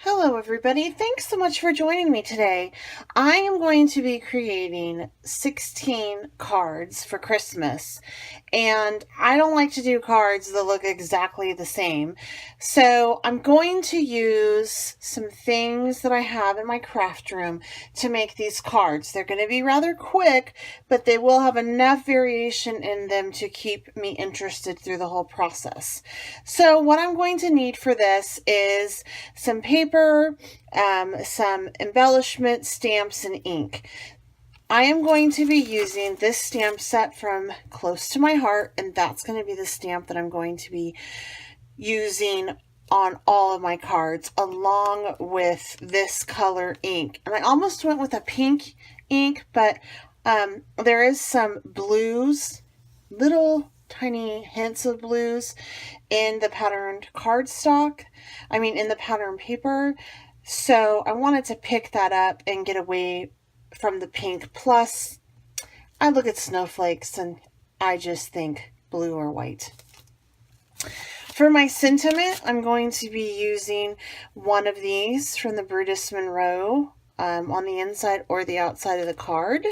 Hello everybody, thanks so much for joining me today. I am going to be creating 16 cards for Christmas, and I don't like to do cards that look exactly the same. So I'm going to use some things that I have in my craft room to make these cards. They're going to be rather quick, but they will have enough variation in them to keep me interested through the whole process. So what I'm going to need for this is some paper, some embellishment, stamps, and ink. I am going to be using this stamp set from Close to My Heart, and that's going to be the stamp that I'm going to be using on all of my cards, along with this color ink. And I almost went with a pink ink, but there is some blues, little tiny hints of blues in the patterned cardstock. In the pattern paper. So I wanted to pick that up and get away from the pink. Plus, I look at snowflakes and I just think blue or white. For my sentiment, I'm going to be using one of these from the Brutus Monroe on the inside or the outside of the card.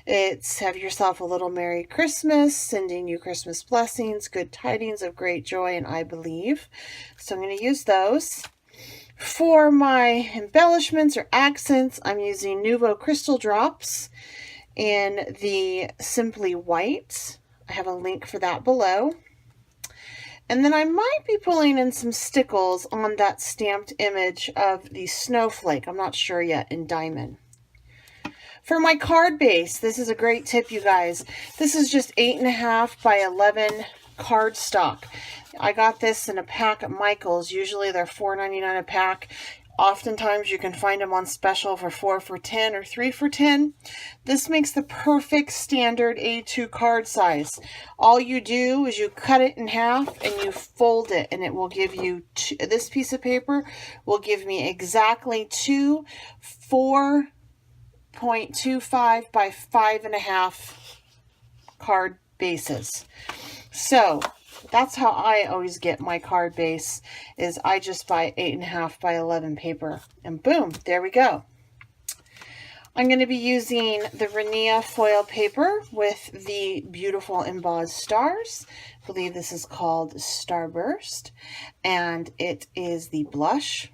It's "Have yourself a little Merry Christmas, sending you Christmas blessings, good tidings of great joy, and I believe." So I'm going to use those. For my embellishments or accents, I'm using Nuvo Crystal Drops in the Simply White. I have a link for that below. And then I might be pulling in some stickles on that stamped image of the snowflake. I'm not sure yet, in diamond. For my card base, this is a great tip, you guys. This is just 8.5 by 11 cardstock. I got this in a pack at Michael's. Usually they're $4.99 a pack. Oftentimes you can find them on special for 4 for $10 or 3 for $10. This makes the perfect standard A2 card size. All you do is you cut it in half and you fold it, and it will give you this piece of paper will give me exactly 2 4.25 by 5.5 card bases. So that's how I always get my card base, is I just buy 8.5 by 11 paper, and boom, there we go. I'm going to be using the Renia foil paper with the beautiful embossed stars. I believe this is called Starburst, and it is the blush.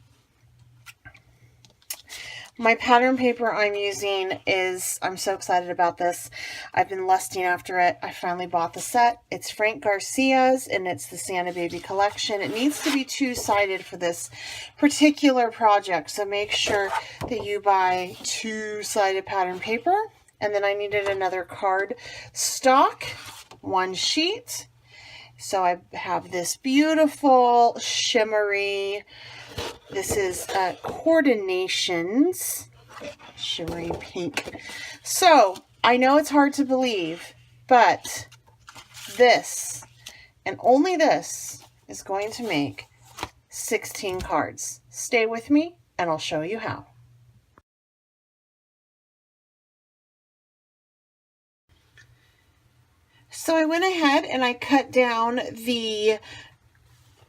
My pattern paper I'm using is, I'm so excited about this. I've been lusting after it. I finally bought the set. It's Frank Garcia's, and it's the Santa Baby collection. It needs to be two-sided for this particular project, so make sure that you buy two-sided pattern paper. And then I needed another card stock, one sheet. So I have this beautiful shimmery, this is Coordinations shimmery pink. So I know it's hard to believe, but this and only this is going to make 16 cards. Stay with me and I'll show you how. So I went ahead and I cut down the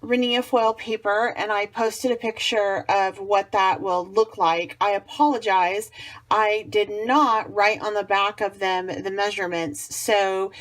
Renia foil paper, and I posted a picture of what that will look like. I apologize, I did not write on the back of them the measurements, so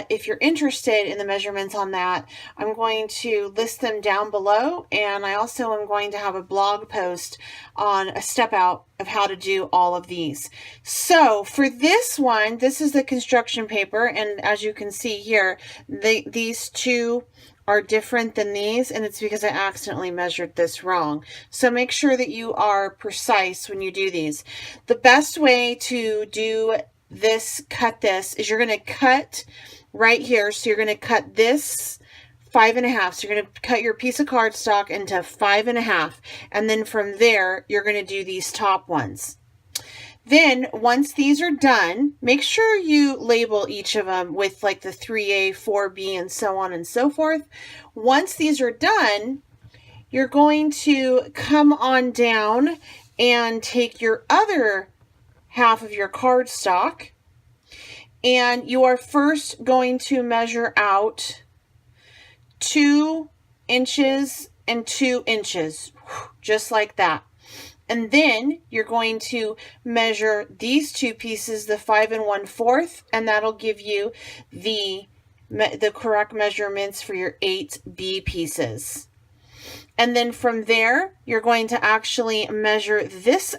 if you're interested in the measurements on that, I'm going to list them down below, and I also am going to have a blog post on a step out of how to do all of these. So for this one, this is the construction paper, and as you can see here, these two are different than these, and it's because I accidentally measured this wrong. So make sure that you are precise when you do these. The best way to do this, cut this, is you're going to cut right here. So you're going to cut this 5.5. So you're going to cut your piece of cardstock into 5.5, and then from there you're going to do these top ones. Then once these are done, make sure you label each of them with like the 3A, 4B, and so on and so forth. Once these are done, you're going to come on down and take your other half of your cardstock, and you are first going to measure out 2 inches and 2 inches, just like that. And then you're going to measure these 2 pieces, the 5 1/4, and that'll give you the correct measurements for your 8 B pieces. And then from there, you're going to actually measure this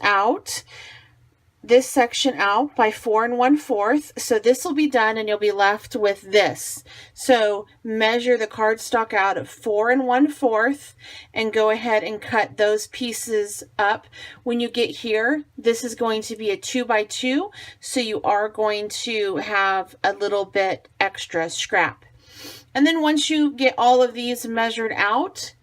section out by 4 1/4. So this will be done and you'll be left with this. So measure the cardstock out at 4 1/4 and go ahead and cut those pieces up. When you get here, this is going to be a 2 by 2. So you are going to have a little bit extra scrap. And then once you get all of these measured out,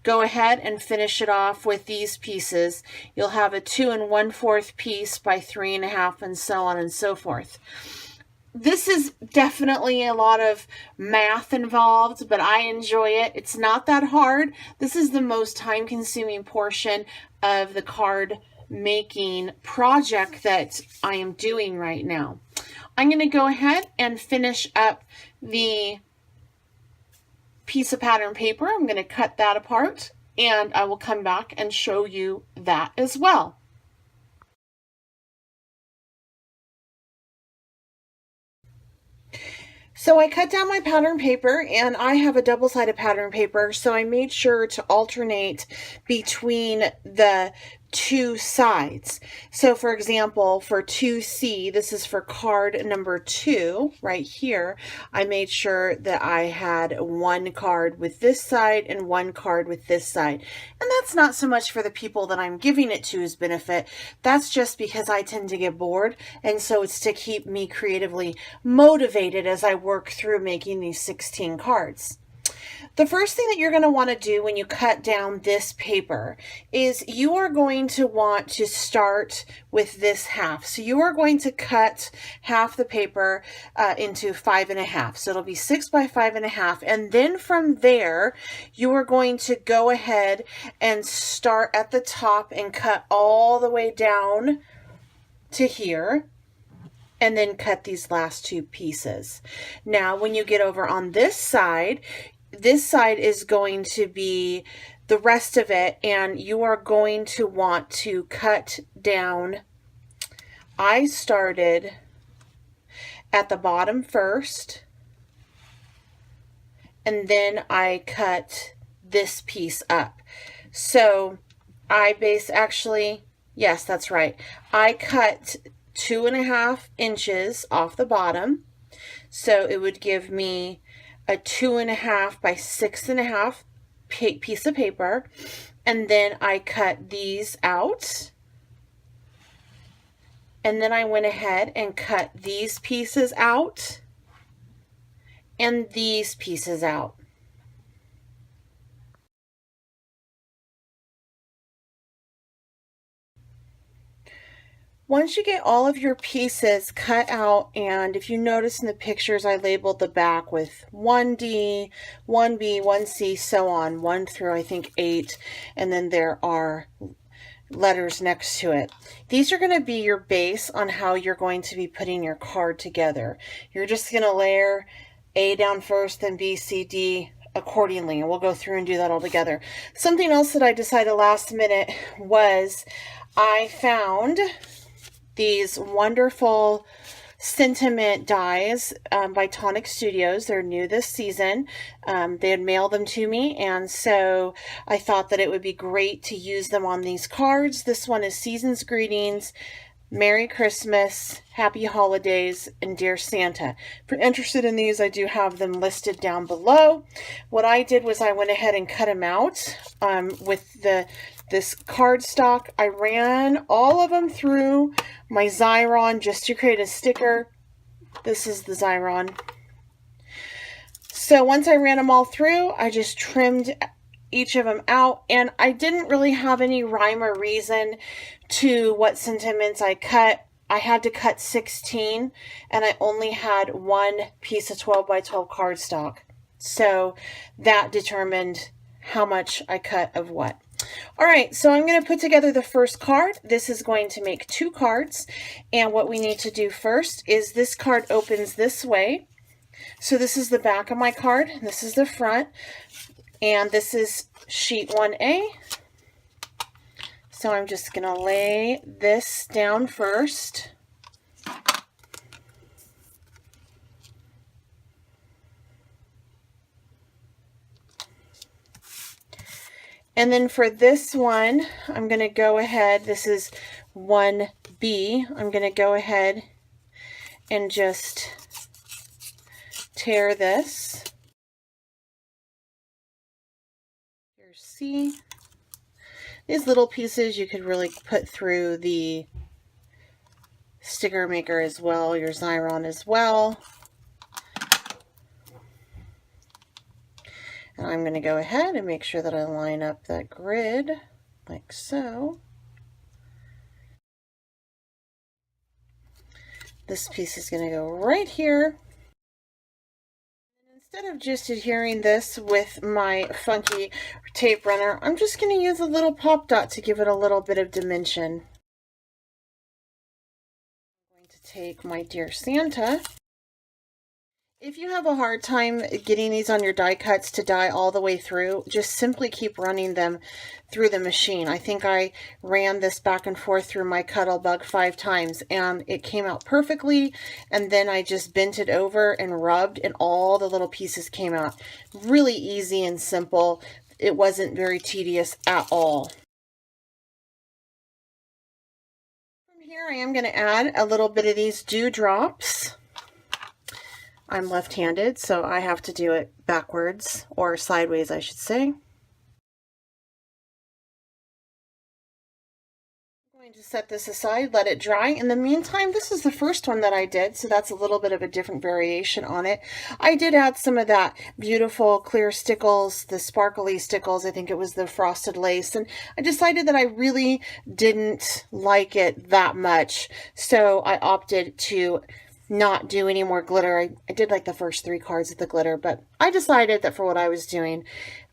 go ahead and finish it off with these pieces. You'll have a 2 1/4 piece by 3 1/2 and so on and so forth. This is definitely a lot of math involved, but I enjoy it. It's not that hard. This is the most time-consuming portion of the card making project that I am doing right now. I'm going to go ahead and finish up the piece of pattern paper. I'm going to cut that apart and I will come back and show you that as well. So I cut down my pattern paper, and I have a double-sided pattern paper, so I made sure to alternate between the 2 sides. So for example, for 2C, this is for card number 2 right here, I made sure that I had 1 card with this side and 1 card with this side. And that's not so much for the people that I'm giving it to's benefit. That's just because I tend to get bored, and so it's to keep me creatively motivated as I work through making these 16 cards. The first thing that you're going to want to do when you cut down this paper is you are going to want to start with this half. So you are going to cut half the paper into 5 1/2. So it'll be 6 by 5 1/2. And then from there, you are going to go ahead and start at the top and cut all the way down to here. And then cut these last 2 pieces. Now, when you get over on this side is going to be the rest of it, and you are going to want to cut down. I started at the bottom first, and then I cut this piece up. So yes, that's right. I cut 2 1/2 inches off the bottom. So it would give me a 2 1/2 by 6 1/2 piece of paper. And then I cut these out. And then I went ahead and cut these pieces out and these pieces out. Once you get all of your pieces cut out, and if you notice in the pictures, I labeled the back with 1D, 1B, 1C, so on, 1 through I think 8, and then there are letters next to it. These are going to be your base on how you're going to be putting your card together. You're just going to layer A down first, then B, C, D, accordingly, and we'll go through and do that all together. Something else that I decided last minute was I found these wonderful sentiment dies by Tonic Studios. They're new this season. They had mailed them to me, and so I thought that it would be great to use them on these cards. This one is Season's Greetings, Merry Christmas, Happy Holidays, and Dear Santa. If you're interested in these, I do have them listed down below. What I did was I went ahead and cut them out with this cardstock. I ran all of them through my Xyron just to create a sticker. This is the Xyron. So once I ran them all through, I just trimmed each of them out, and I didn't really have any rhyme or reason to what sentiments I cut. I had to cut 16, and I only had 1 piece of 12 by 12 cardstock. So that determined how much I cut of what. All right, so I'm going to put together the first card. This is going to make 2 cards, and what we need to do first is this card opens this way. So this is the back of my card, and this is the front. And this is sheet 1A. So I'm just going to lay this down first. And then for this one, I'm going to go ahead, this is 1B, I'm going to go ahead and just tear this. Here's C. These little pieces you could really put through the sticker maker as well, your Xyron as well. And I'm going to go ahead and make sure that I line up that grid like so. This piece is going to go right here. Instead of just adhering this with my funky tape runner, I'm just going to use a little pop dot to give it a little bit of dimension. I'm going to take my Dear Santa. If you have a hard time getting these on your die cuts to die all the way through, just simply keep running them through the machine. I think I ran this back and forth through my Cuttlebug 5 times and it came out perfectly, and then I just bent it over and rubbed and all the little pieces came out. Really easy and simple. It wasn't very tedious at all. From here I am going to add a little bit of these dewdrops. I'm left-handed, so I have to do it backwards, or sideways, I should say. I'm going to set this aside, let it dry. In the meantime, this is the first one that I did, so that's a little bit of a different variation on it. I did add some of that beautiful clear stickles, the sparkly stickles. I think it was the frosted lace, and I decided that I really didn't like it that much, so I opted to not do any more glitter. I did like the first 3 cards with the glitter, but I decided that for what I was doing,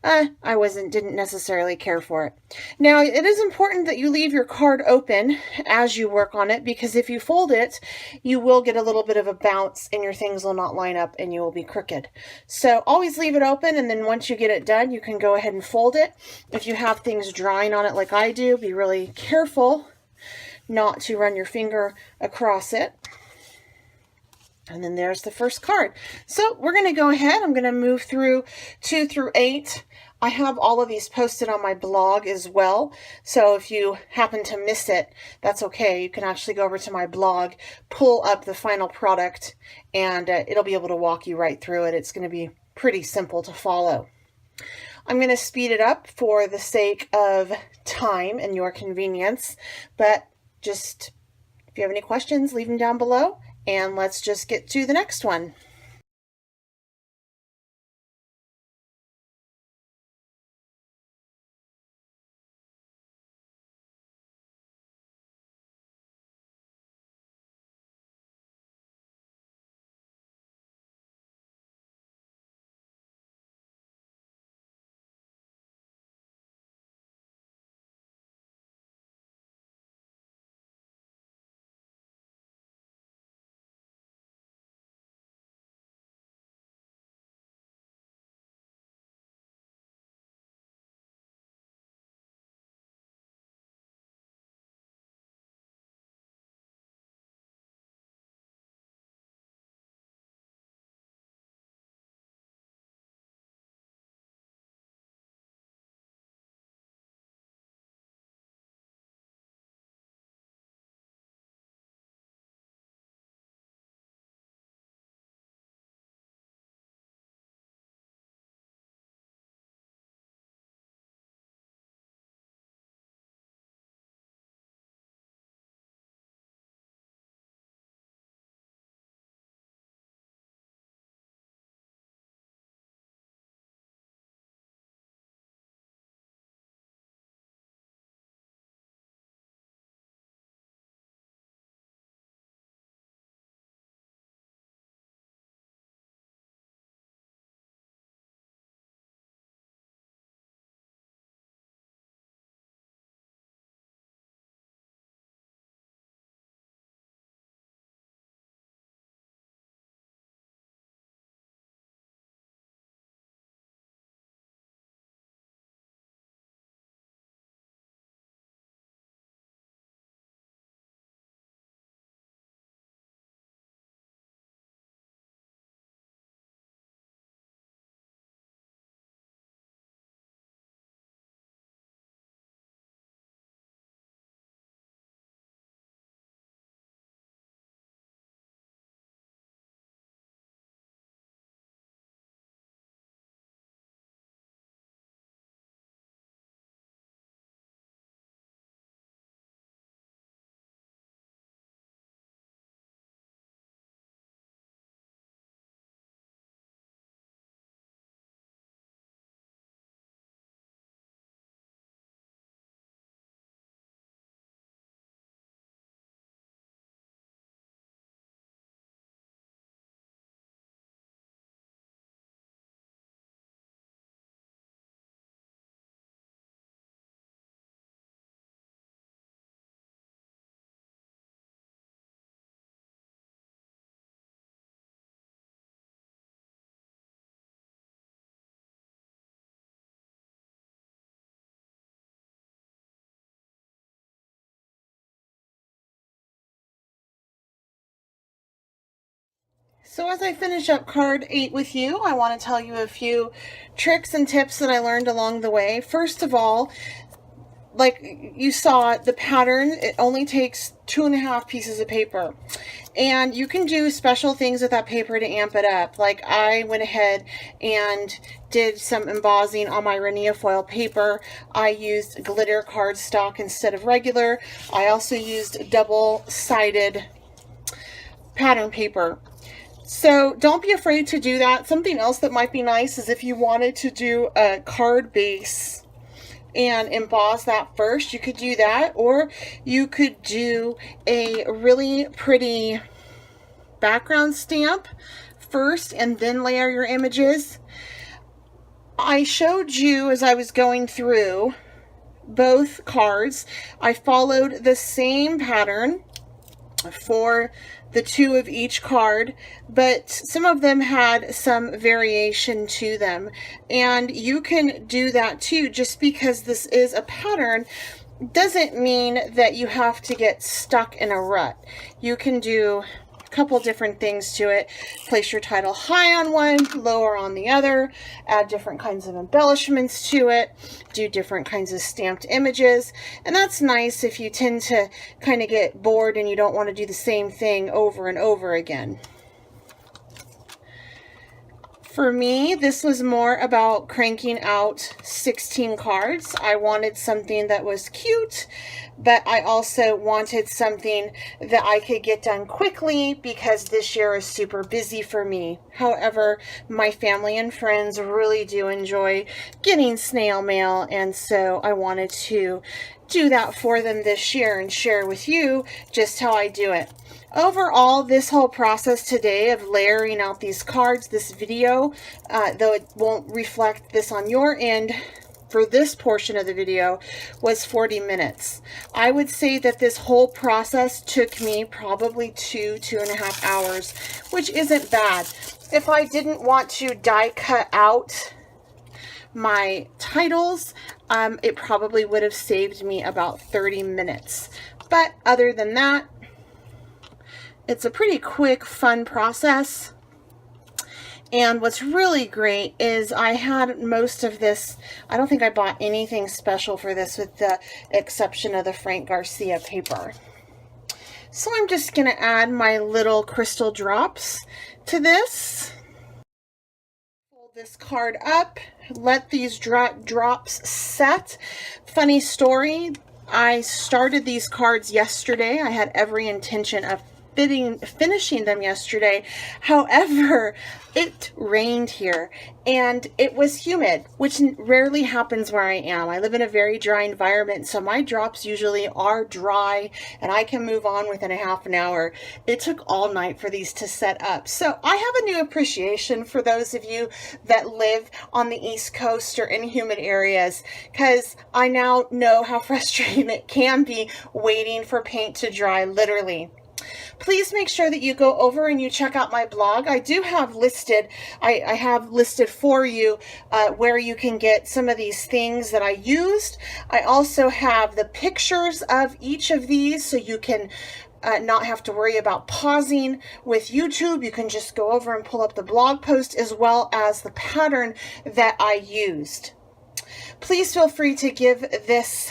I didn't necessarily care for it. Now, it is important that you leave your card open as you work on it, because if you fold it, you will get a little bit of a bounce and your things will not line up and you will be crooked. So always leave it open, and then once you get it done, you can go ahead and fold it. If you have things drying on it like I do, be really careful not to run your finger across it. And then there's the first card. So we're going to go ahead. I'm going to move through 2 through 8. I have all of these posted on my blog as well. So if you happen to miss it, that's okay. You can actually go over to my blog, pull up the final product, and it'll be able to walk you right through it. It's going to be pretty simple to follow. I'm going to speed it up for the sake of time and your convenience, but just if you have any questions, leave them down below. And let's just get to the next one. So as I finish up card 8 with you, I want to tell you a few tricks and tips that I learned along the way. First of all, like you saw, the pattern, it only takes 2.5 pieces of paper. And you can do special things with that paper to amp it up. Like I went ahead and did some embossing on my Rania foil paper. I used glitter cardstock instead of regular. I also used double-sided pattern paper. So don't be afraid to do that. Something else that might be nice is if you wanted to do a card base and emboss that first, you could do that, or you could do a really pretty background stamp first and then layer your images. I showed you as I was going through both cards, I followed the same pattern for the 2 of each card, but some of them had some variation to them, and you can do that too. Just because this is a pattern doesn't mean that you have to get stuck in a rut. You can do a couple different things to it. Place your title high on one, lower on the other, add different kinds of embellishments to it, do different kinds of stamped images, and that's nice if you tend to kind of get bored and you don't want to do the same thing over and over again. For me, this was more about cranking out 16 cards. I wanted something that was cute, but I also wanted something that I could get done quickly because this year is super busy for me. However, my family and friends really do enjoy getting snail mail, and so I wanted to do that for them this year and share with you just how I do it. Overall, this whole process today of layering out these cards, this video, though it won't reflect this on your end, for this portion of the video was 40 minutes. I would say that this whole process took me probably 2.5 hours, which isn't bad. If I didn't want to die cut out my titles, it probably would have saved me about 30 minutes. But other than that, it's a pretty quick, fun process. And what's really great is I had most of this, I don't think I bought anything special for this with the exception of the Frank Garcia paper. So I'm just going to add my little crystal drops to this. Fold this card up, let these drops set. Funny story, I started these cards yesterday. I had every intention of finishing them yesterday. However, it rained here and it was humid, which rarely happens where I am. I live in a very dry environment, so my drops usually are dry and I can move on within a half an hour. It took all night for these to set up. So I have a new appreciation for those of you that live on the East Coast or in humid areas, because I now know how frustrating it can be waiting for paint to dry, literally. Please make sure that you go over and you check out my blog. I do have listed, I have listed for you where you can get some of these things that I used. I also have the pictures of each of these, so you can not have to worry about pausing with YouTube. You can just go over and pull up the blog post as well as the pattern that I used. Please feel free to give this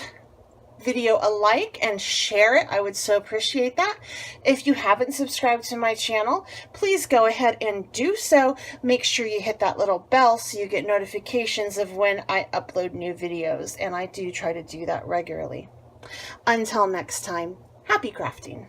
video a like and share it. I would so appreciate that. If you haven't subscribed to my channel, please go ahead and do so. Make sure you hit that little bell so you get notifications of when I upload new videos, and I do try to do that regularly. Until next time, happy crafting.